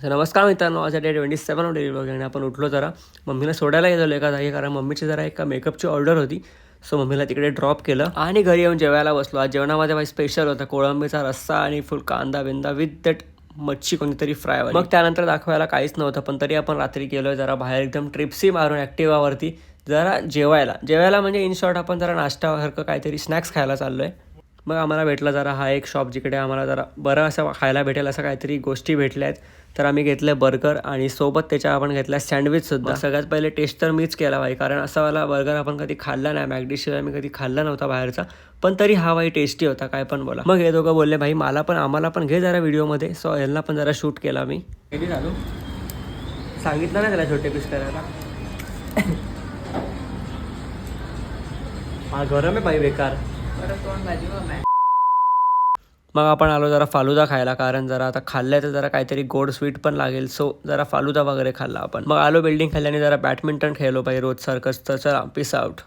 तर नमस्कार मित्रांनो, आज डे 27 डेली ब्लॉग आणि आपण उठलो जरा मम्मीला सोडायला गेलो एका जागी, कारण मम्मीची जरा एक मेकअपची ऑर्डर होती. सो मम्मीला तिकडे ड्रॉप केलं आणि घरी येऊन जेवायला बसलो. आज जेवणामध्ये भाई स्पेशल होता कोळंबीचा रस्सा आणि फुल कांदा बिंदा विथ दॅट मच्छी कोणीतरी फ्राय. मग त्यानंतर दाखवायला काहीच नव्हतं, पण तरी आपण रात्री गेलो जरा बाहेर एकदम ट्रिप्सी मारून ॲक्टिवावरती जरा जेवायला म्हणजे इन शॉर्ट आपण जरा नाश्तासारखं काहीतरी स्नॅक्स खायला चाललो आहे. मग आम्हाला भेटला जरा हा एक शॉप जिकडे आम्हाला जरा बरं असं खायला भेटेल असं काहीतरी गोष्टी भेटल्या आहेत. तर आम्ही घेतलं बर्गर आणि सोबत त्याच्या आपण घेतला सँडविचसुद्धा. सगळ्यात पहिले टेस्ट तर मीच केला भाई, कारण असावाला बर्गर आपण कधी खाल्ला नाही, मॅकडीशिवाय मी कधी खाल्ला नव्हता बाहेरचा. पण तरी हा भाई टेस्टी होता, काय पण बोला. मग हे दोघं बोलले भाई आम्हाला पण घे जरा व्हिडिओमध्ये. सो यांना पण जरा शूट केला मी. किती झालो सांगितलं ना त्याला छोटे पीस करायला. हा गरम आहे भाई बेकार. मग आपण आलो जरा फालुदा खायला, कारण जरा आता खाल्लं तर जरा काहीतरी गोड स्वीट पण लागेल. सो जरा फालुदा वगैरे खाल्ला आपण. मग आलो बिल्डिंग खाल्ल्याने जरा बॅडमिंटन खेळलो पाहिजे रोज सारखंच. तर चला पीस आउट.